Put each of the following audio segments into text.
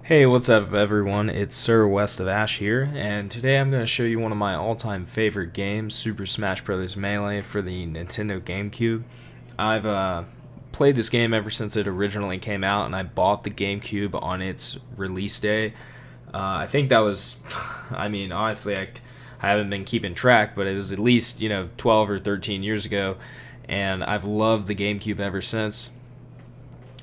Hey, what's up everyone? It's Sir West of Ash here, and today I'm going to show you one of my all-time favorite games, Super Smash Bros. Melee for the Nintendo Gamecube. I've played this game ever since it originally came out, and I bought the Gamecube on its release day. I think that was, honestly, I haven't been keeping track, but it was at least, 12 or 13 years ago, and I've loved the Gamecube ever since.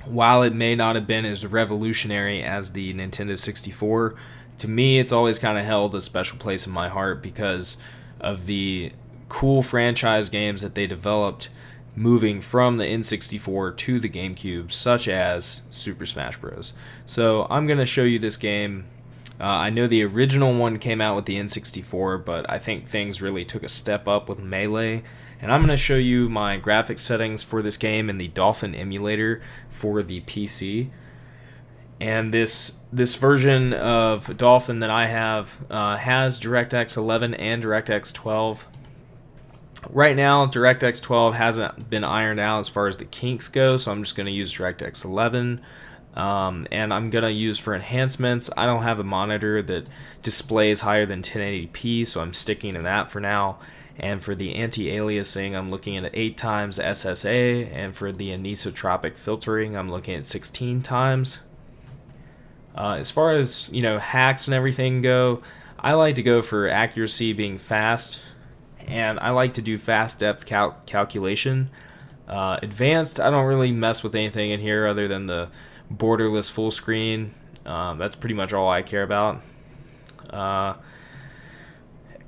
While it may not have been as revolutionary as the Nintendo 64, to me it's always kind of held a special place in my heart because of the cool franchise games that they developed moving from the N64 to the GameCube, such as Super Smash Bros. So I'm going to show you this game. I know the original one came out with the N64, but I think things really took a step up with Melee. And I'm going to show you my graphics settings for this game in the Dolphin Emulator for the PC. And this version of Dolphin that I have has DirectX 11 and DirectX 12. Right now, DirectX 12 hasn't been ironed out as far as the kinks go, so I'm just going to use DirectX 11. And I'm going to use for enhancements, I don't have a monitor that displays higher than 1080p, so I'm sticking to that for now. And for the anti-aliasing, I'm looking at 8 times SSA, and for the anisotropic filtering, I'm looking at 16 times. As far as, hacks and everything go, I like to go for accuracy being fast, and I like to do fast depth calculation. Advanced, I don't really mess with anything in here other than the borderless full screen. That's pretty much all I care about.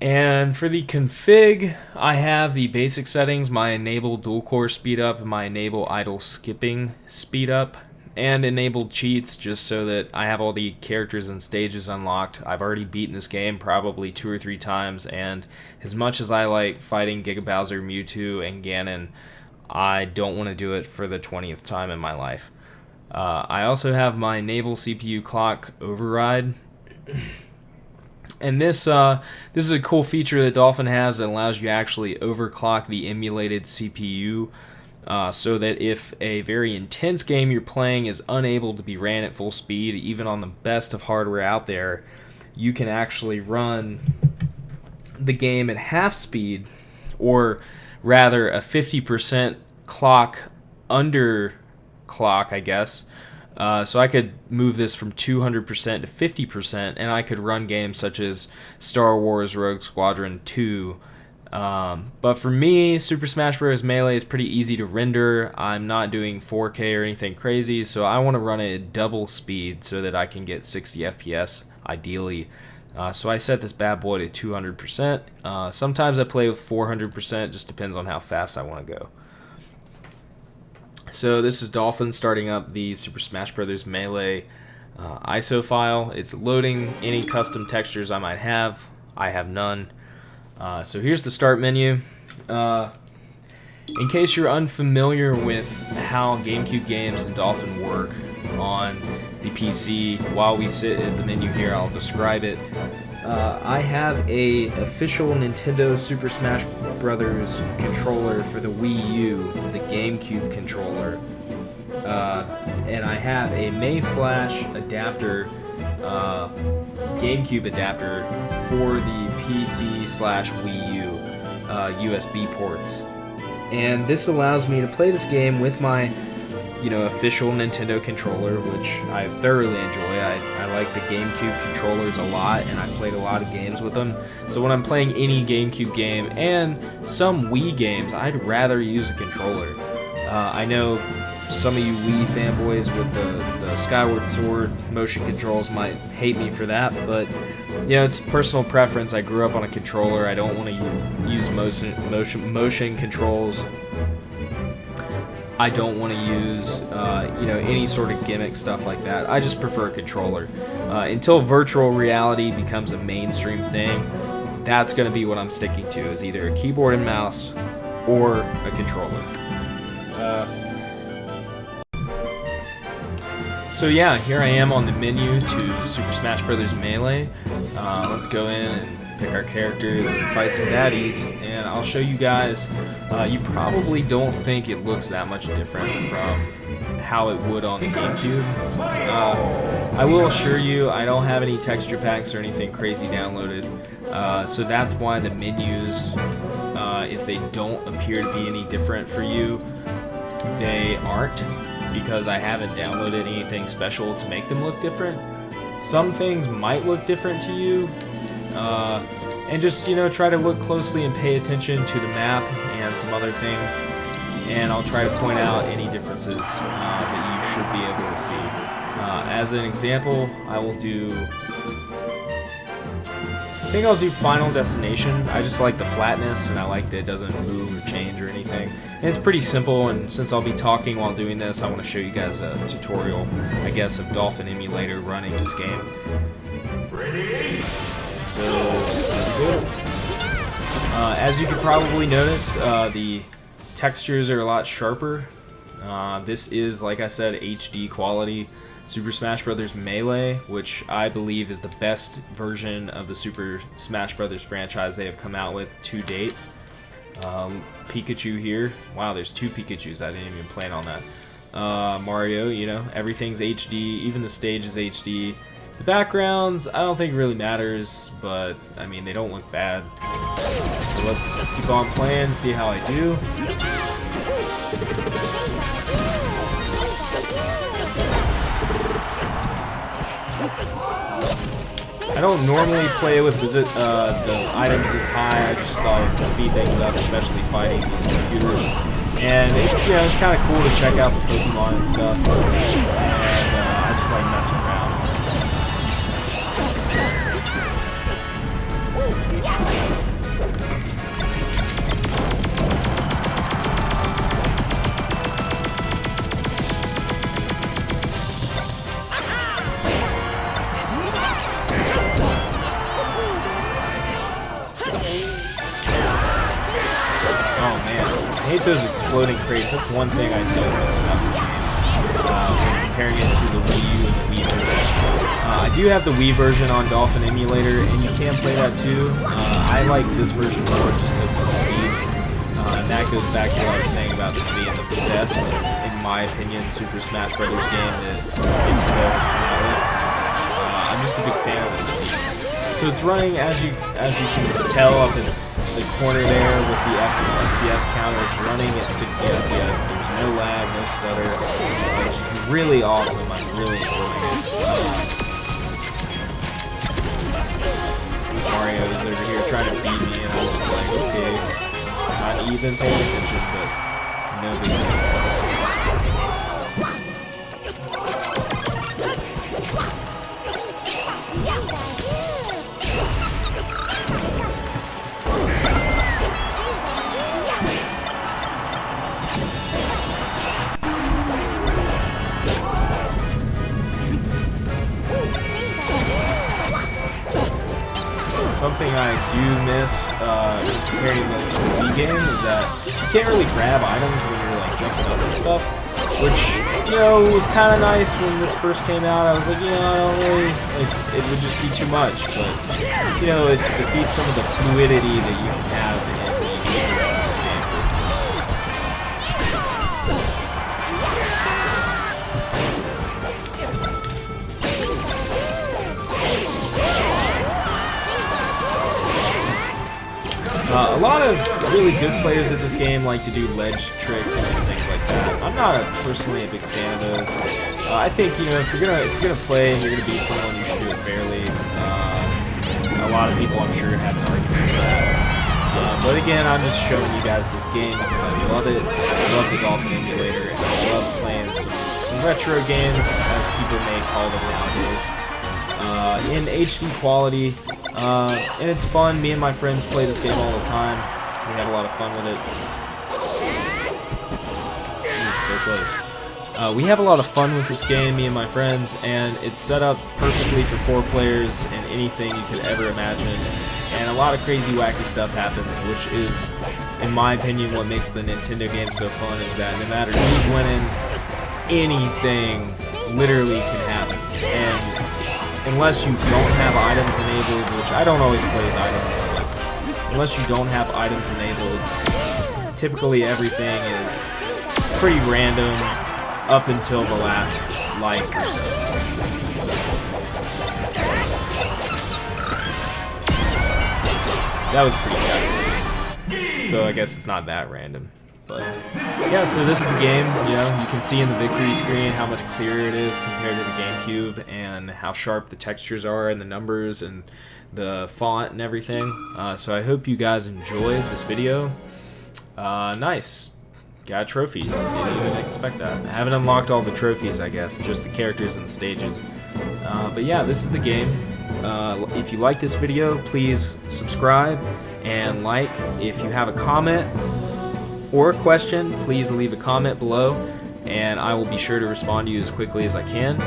And for the config, I have the basic settings, my enable dual core speed up, my enable idle skipping speed up, and enabled cheats just so that I have all the characters and stages unlocked. I've already beaten this game probably 2 or 3 times, and as much as I like fighting Giga Bowser, Mewtwo, and Ganon, I don't want to do it for the 20th time in my life. I also have my enable CPU clock override. And this is a cool feature that Dolphin has that allows you to actually overclock the emulated CPU so that if a very intense game you're playing is unable to be ran at full speed, even on the best of hardware out there, you can actually run the game at half speed, or rather a 50% clock under clock, I guess. So I could move this from 200% to 50%, and I could run games such as Star Wars Rogue Squadron 2. But for me, Super Smash Bros. Melee is pretty easy to render. I'm not doing 4K or anything crazy, so I want to run it at double speed so that I can get 60 FPS, ideally. So I set this bad boy to 200%. Sometimes I play with 400%, just depends on how fast I want to go. So this is Dolphin starting up the Super Smash Bros. Melee ISO file. It's loading any custom textures I might have. I have none. So here's the start menu. In case you're unfamiliar with how GameCube games and Dolphin work on the PC, while we sit at the menu here, I'll describe it. I have a official Nintendo Super Smash Bros. Controller for the Wii U, the GameCube controller, and I have a Mayflash adapter, GameCube adapter for the PC/Wii U USB ports, and this allows me to play this game with my official Nintendo controller, which I thoroughly enjoy. I like the GameCube controllers a lot, and I played a lot of games with them. So when I'm playing any GameCube game and some Wii games, I'd rather use a controller. I know some of you Wii fanboys with the Skyward Sword motion controls might hate me for that, but it's personal preference. I grew up on a controller. I don't want to use motion controls. I don't want to use, any sort of gimmick stuff like that. I just prefer a controller. Until virtual reality becomes a mainstream thing, that's going to be what I'm sticking to, is either a keyboard and mouse or a controller. So yeah, here I am on the menu to Super Smash Bros. Melee. Let's go in and pick our characters and fight some baddies, and I'll show you guys. You probably don't think it looks that much different from how it would on the GameCube. I will assure you, I don't have any texture packs or anything crazy downloaded, so that's why the menus, if they don't appear to be any different for you, they aren't, because I haven't downloaded anything special to make them look different. Some things might look different to you, and just, you know, try to look closely and pay attention to the map and some other things, and I'll try to point out any differences that you should be able to see. As an example, I think I'll do Final Destination. I just like the flatness, and I like that it doesn't move or change or anything. And it's pretty simple, and since I'll be talking while doing this, I want to show you guys a tutorial, I guess, of Dolphin Emulator running this game. So, as you can probably notice, the textures are a lot sharper. This is, like I said, HD quality Super Smash Bros. Melee, which I believe is the best version of the Super Smash Bros. Franchise they have come out with to date. Pikachu here. Wow, there's 2 Pikachus. I didn't even plan on that. Mario, you know, everything's HD. Even the stage is HD. The backgrounds, I don't think really matters, but, I mean, they don't look bad. So let's keep on playing, see how I do. I don't normally play with the items this high. I just thought it'd speed things up, especially fighting these computers. And it's, you know, it's kind of cool to check out the Pokemon and stuff. And I just like messing around. I hate those exploding crates. That's one thing I don't miss about this game, when comparing it to the Wii U and the Wii version. I do have the Wii version on Dolphin Emulator, and you can play that too. I like this version more just because of the speed. And that goes back to what I was saying about this being the best, in my opinion, Super Smash Bros. Game that Nintendo has come out with. I'm just a big fan of the speed. So it's running, as you can tell, up in the corner there with the FPS counter. It's running at 60 FPS. There's no lag, no stutter, which is really awesome. I'm really enjoying it. Mario is over here trying to beat me, and I'm just like, okay, not even paying attention, but no big deal. Something I do miss comparing this to a Wii game is that you can't really grab items when you're like jumping up and stuff, which, you know, was kind of nice when this first came out. I was like, you know, I don't really, like, it would just be too much, but, you know, it defeats some of the fluidity that you can have in the game, for instance. A lot of really good players at this game like to do ledge tricks and things like that. I'm not personally a big fan of those. I think, you know, if you're gonna play and you're gonna beat someone, you should do it fairly. A lot of people, I'm sure, have an argument for that. But again, I'm just showing you guys this game because I love it. I love the Dolphin Emulator, and I love playing some retro games, as people may call them nowadays, in HD quality. And it's fun. Me and my friends play this game all the time. We have a lot of fun with it. Ooh, so close. We have a lot of fun with this game, me and my friends, and it's set up perfectly for 4 players and anything you could ever imagine. And a lot of crazy, wacky stuff happens, which is, in my opinion, what makes the Nintendo game so fun, is that no matter who's winning, anything literally can happen. And unless you don't have items enabled, which I don't always play with items, but unless you don't have items enabled, typically everything is pretty random up until the last life or so. that was pretty shoddy. So I guess it's not that random. But yeah, so this is the game. You know, you can see in the victory screen how much clearer it is compared to the GameCube, and how sharp the textures are, and the numbers, and the font, and everything. So I hope you guys enjoyed this video. Nice. Got a trophy. Didn't even expect that. I haven't unlocked all the trophies, I guess, just the characters and the stages. But yeah, this is the game. If you like this video, please subscribe and like. If you have a comment or a question, please leave a comment below, and I will be sure to respond to you as quickly as I can.